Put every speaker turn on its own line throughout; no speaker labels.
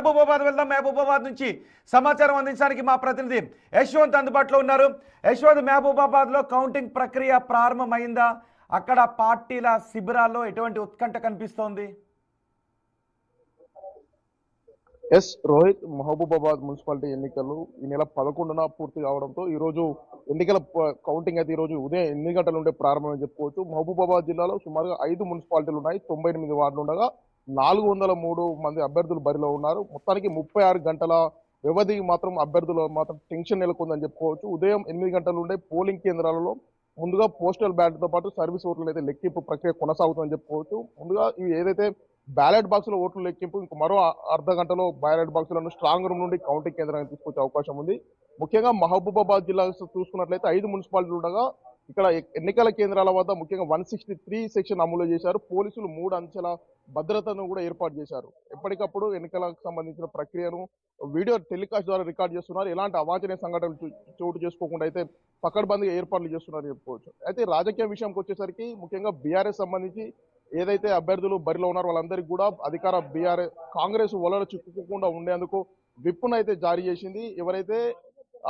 మహబూబాబాద్ వెళ్దాం. మహబూబాబాద్ నుంచి సమాచారం అందించడానికి మా ప్రతినిధి యశ్వంత్ అందుబాటులో ఉన్నారు. యశ్వంత్, మహబూబాబాద్ లో కౌంటింగ్ ప్రక్రియ ప్రారంభమైందా? అక్కడ పార్టీల శిబిరాల్లో ఎటువంటి ఉత్కంఠ కనిపిస్తోంది?
ఎస్ రోహిత్, మహబూబాబాద్ మున్సిపాలిటీ ఎన్నికలు ఈ నెల 11న పూర్తి కావడంతో ఈ రోజు ఎన్నికల కౌంటింగ్ అయితే ఈ రోజు ఉదయం 8 గంటల నుండి ప్రారంభమని చెప్పుకోవచ్చు. మహబూబాబాద్ జిల్లాలో సుమారుగా 5 మున్సిపాలిటీలు ఉన్నాయి. 98 వార్డులు ఉండగా 403 మంది అభ్యర్థులు బరిలో ఉన్నారు. మొత్తానికి 36 గంటల వ్యవధి మాత్రం అభ్యర్థులు మాత్రం టెన్షన్ నెలకొందని చెప్పుకోవచ్చు. ఉదయం 8 గంటల నుండే పోలింగ్ కేంద్రాలలో ముందుగా పోస్టల్ బ్యాలెట్ తో పాటు సర్వీస్ ఓట్లు అయితే లెక్కింపు ప్రక్రియ కొనసాగుతుందని చెప్పుకోవచ్చు. ముందుగా ఇవి ఏదైతే బ్యాలెట్ బాక్స్ లో ఓట్లు లెక్కింపు ఇంక మరో అర్ధ గంటలో బ్యాలెట్ బాక్సులను స్ట్రాంగ్ రూమ్ నుండి కౌంటింగ్ కేంద్రానికి తీసుకొచ్చే అవకాశం ఉంది. ముఖ్యంగా మహబూబాబాద్ జిల్లా చూసుకున్నట్లయితే 5 మున్సిపాలిటీలు ఉండగా ఇక్కడ ఎన్నికల కేంద్రాల వద్ద ముఖ్యంగా 163 సెక్షన్ అమలు చేశారు. పోలీసులు 3 అంచెల భద్రతను కూడా ఏర్పాటు చేశారు. ఎప్పటికప్పుడు ఎన్నికలకు సంబంధించిన ప్రక్రియను వీడియో టెలికాస్ట్ ద్వారా రికార్డ్ చేస్తున్నారు. ఎలాంటి అవాంఛనీయ సంఘటనలు చోటు చేసుకోకుండా అయితే పకడ్బందీగా ఏర్పాట్లు చేస్తున్నారని చెప్పుకోవచ్చు. అయితే రాజకీయ విషయంకి వచ్చేసరికి ముఖ్యంగా బీఆర్ఎస్ సంబంధించి ఏదైతే అభ్యర్థులు బరిలో ఉన్నారో వాళ్ళందరికీ కూడా అధికార బీఆర్ఎస్ కాంగ్రెస్ వలన చిక్కుకోకుండా ఉండేందుకు విప్పును అయితే జారీ చేసింది. ఎవరైతే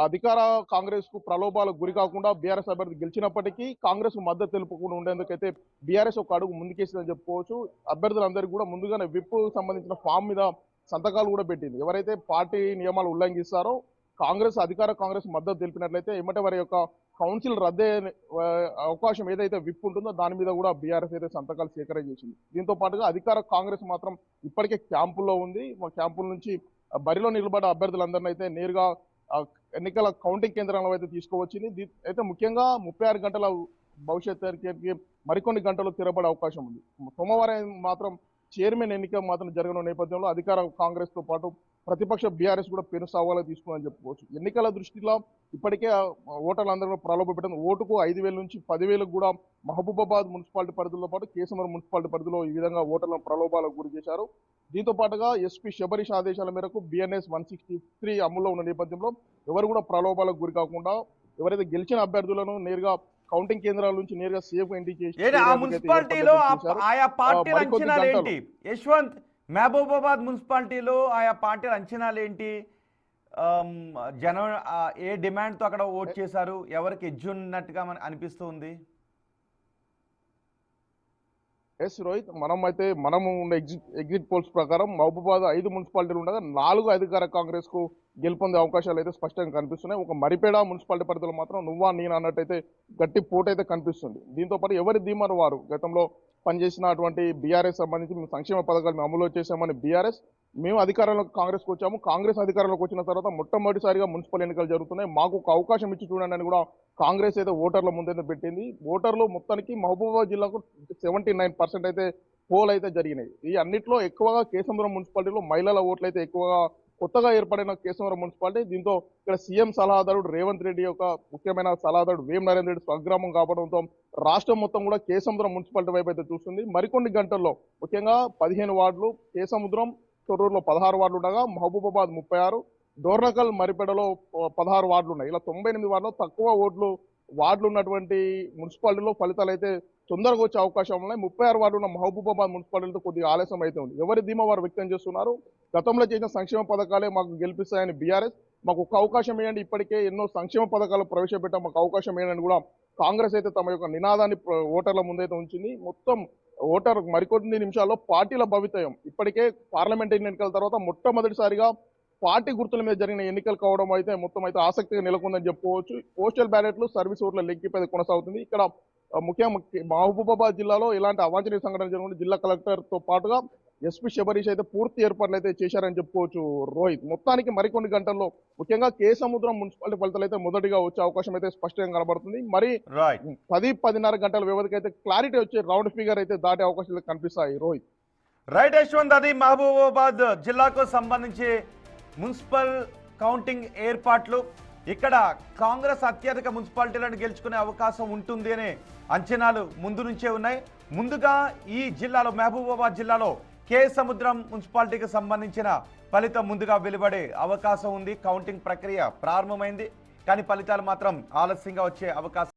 అధికార కాంగ్రెస్ కు ప్రలోభాలకు గురి కాకుండా బీఆర్ఎస్ అభ్యర్థి గెలిచినప్పటికీ కాంగ్రెస్ కు మద్దతు తెలుపకుండా ఉండేందుకైతే బీఆర్ఎస్ ఒక అడుగు ముందుకేసిందని చెప్పుకోవచ్చు. అభ్యర్థులందరికీ కూడా ముందుగానే విప్ సంబంధించిన ఫామ్ మీద సంతకాలు కూడా పెట్టింది. ఎవరైతే పార్టీ నియమాలు ఉల్లంఘిస్తారో అధికార కాంగ్రెస్ మద్దతు తెలిపినట్లయితే ఎమ్మటే వారి యొక్క కౌన్సిల్ రద్దే అవకాశం ఏదైతే విప్ ఉంటుందో దాని మీద కూడా బీఆర్ఎస్ అయితే సంతకాలు సేకరించేసింది. దీంతో పాటుగా అధికార కాంగ్రెస్ మాత్రం ఇప్పటికే క్యాంపుల్లో ఉంది. క్యాంపుల నుంచి బరిలో నిలబడ్డ అభ్యర్థులందరినీ అయితే నేరుగా ఎన్నికల కౌంటింగ్ కేంద్రంలో అయితే తీసుకువచ్చింది. అయితే ముఖ్యంగా 36 గంటల భవిష్యత్తు మరికొన్ని గంటలు తిరబడే అవకాశం ఉంది. సోమవారం మాత్రం చైర్మన్ ఎన్నిక మాత్రం జరగనున్న నేపథ్యంలో అధికార కాంగ్రెస్ తో పాటు ప్రతిపక్ష బీఆర్ఎస్ కూడా పెను సవాలు తీసుకుందని చెప్పుకోవచ్చు. ఎన్నికల దృష్టిలో ఇప్పటికే ఓటర్లందరూ ప్రలోభ పెట్టింది. ఓటుకు 5,000 నుంచి 10,000 కూడా మహబూబాబాద్ మున్సిపాలిటీ పరిధిలో పాటు కేసముద్రం మున్సిపాలిటీ పరిధిలో ఈ విధంగా ఓటర్లను ప్రలోభాలకు గురి చేశారు. దీంతో పాటుగా ఎస్పీ శబరీష్ ఆదేశాల మేరకు బిఎన్ఎస్ 163 అమల్లో ఉన్న నేపథ్యంలో ఎవరు కూడా ప్రలోభాలకు గురి కాకుండా ఎవరైతే గెలిచిన అభ్యర్థులను నేరుగా కౌంటింగ్ కేంద్రాల నుంచి నేరుగా సేఫ్ ఎంట్రీ చేసి
ఆయా పార్టీల అంచనాలు ఏంటి యశ్వంత్? మహబూబాబాద్ మున్సిపాలిటీలో ఆయా పార్టీల అంచనాలు ఏంటి? జనం ఏ డిమాండ్ తో అక్కడ ఓట్ చేశారు? ఎవరికి ఎజ్జున్నట్టుగా అనిపిస్తుంది?
ఎస్ రోహిత్, మనము ఉన్న ఎగ్జిట్ పోల్స్ ప్రకారం మహబూబాబాద్ 5 మున్సిపాలిటీలు ఉండగా 4 అధికార కాంగ్రెస్ కు గెలుపొందే అవకాశాలు అయితే స్పష్టంగా కనిపిస్తున్నాయి. ఒక మరిపేడ మున్సిపాలిటీ పరిధిలో మాత్రం నువ్వా నేను అన్నట్టయితే గట్టి పోటీ అయితే కనిపిస్తుంది. దీంతో పాటు ఎవరి ధీమాను వారు గతంలో పనిచేసినటువంటి బీఆర్ఎస్ సంబంధించి మేము సంక్షేమ పథకాలు మేము అమలు చేశామని బీఆర్ఎస్, మేము అధికారంలోకి కాంగ్రెస్కి వచ్చాము, కాంగ్రెస్ అధికారంలోకి వచ్చిన తర్వాత మొట్టమొదటిసారిగా మున్సిపల్ ఎన్నికలు జరుగుతున్నాయి, మాకు ఒక అవకాశం ఇచ్చి చూడండి అని కూడా కాంగ్రెస్ అయితే ఓటర్ల ముందైతే పెట్టింది. ఓటర్లు మొత్తానికి మహబూబాబాద్ జిల్లాకు 79% అయితే పోల్ అయితే జరిగినాయి. ఈ అన్నింటిలో ఎక్కువగా కేసముద్రం మున్సిపాలిటీలో మహిళల ఓట్లు అయితే ఎక్కువగా కొత్తగా ఏర్పడిన కేసముద్రం మున్సిపాలిటీ. దీంతో ఇక్కడ సీఎం సలహాదారుడు రేవంత్ రెడ్డి యొక్క ముఖ్యమైన సలహాదారుడు వేం నరేంద్ర రెడ్డి స్వగ్రామం కావడంతో రాష్ట్రం మొత్తం కూడా కేసముద్రం మున్సిపాలిటీ వైపు అయితే చూస్తుంది. మరికొన్ని గంటల్లో ముఖ్యంగా 15 వార్డులు, కేసముద్రం తొర్రూరులో 16 వార్డులు ఉండగా మహబూబాబాద్ 36, డోర్నకల్ మరిపేడలో 16 వార్డులు ఉన్నాయి. ఇలా 98 వార్డులో తక్కువ వార్డులు ఉన్నటువంటి మున్సిపాలిటీలో ఫలితాలు అయితే తొందరగా వచ్చే అవకాశం ఉన్నాయి. 36 వార్డులు ఉన్న మహబూబాబాద్ మున్సిపాలిటీతో కొద్దిగా ఆలస్యం అయితే ఉంది. ఎవరి ధీమా వారు వ్యక్తం చేస్తున్నారు. గతంలో చేసిన సంక్షేమ పథకాలే మాకు గెలిపిస్తాయని బీఆర్ఎస్, మాకు ఒక అవకాశం వేయండి, ఇప్పటికే ఎన్నో సంక్షేమ పథకాలు ప్రవేశపెట్టాం, మాకు అవకాశం వేయండి కూడా కాంగ్రెస్ అయితే తమ యొక్క నినాదాన్ని ఓటర్ల ముందైతే ఉంచింది. మొత్తం మరికొన్ని నిమిషాల్లో పార్టీల భవితవ్యం. ఇప్పటికే పార్లమెంట్ ఎన్నికల తర్వాత మొట్టమొదటిసారిగా పార్టీ గుర్తుల మీద జరిగిన ఎన్నికలు కావడం అయితే మొత్తం అయితే ఆసక్తిగా నెలకొందని చెప్పుకోవచ్చు. పోస్టల్ బ్యాలెట్లు, సర్వీస్ ఓట్ల లెక్కింపు కొనసాగుతుంది. ఇక్కడ ముఖ్యంగా మహబూబాబాద్ జిల్లాలో ఎలాంటి అవాంఛనీయ సంఘటన జరుగుతుంది. జిల్లా కలెక్టర్ తో పాటుగా ఎస్పీ శబరీష్ అయితే పూర్తి ఏర్పాట్లు అయితే చేశారని చెప్పుకోవచ్చు రోహిత్. మొత్తానికి మరికొన్ని గంటల్లో ముఖ్యంగా కేసముద్రం మున్సిపాలిటీ ఫలితాలు అయితే మొదటిగా వచ్చే అవకాశం అయితే స్పష్టంగా కనబడుతుంది. మరి 10-10:30 గంటల వ్యవధికి అయితే క్లారిటీ వచ్చే రౌండ్ ఫిగర్ అయితే దాటే అవకాశాలు కనిపిస్తాయి రోహిత్.
రైట్ యశ్వంత్, అది మహబూబాబాద్ జిల్లాకు సంబంధించి మున్సిపల్ కౌంటింగ్ ఏర్పాట్లు. ఇక్కడ కాంగ్రెస్ అత్యధిక మున్సిపాలిటీలను గెలుచుకునే అవకాశం ఉంటుంది అనే అంచనాలు ముందు నుంచే ఉన్నాయి. ముందుగా ఈ జిల్లాలో మహబూబాబాద్ జిల్లాలో కేసముద్రం మున్సిపాలిటీకి సంబంధించిన ఫలితం ముందుగా వెలువడే అవకాశం ఉంది. కౌంటింగ్ ప్రక్రియ ప్రారంభమైంది, కానీ ఫలితాలు మాత్రం ఆలస్యంగా వచ్చే అవకాశం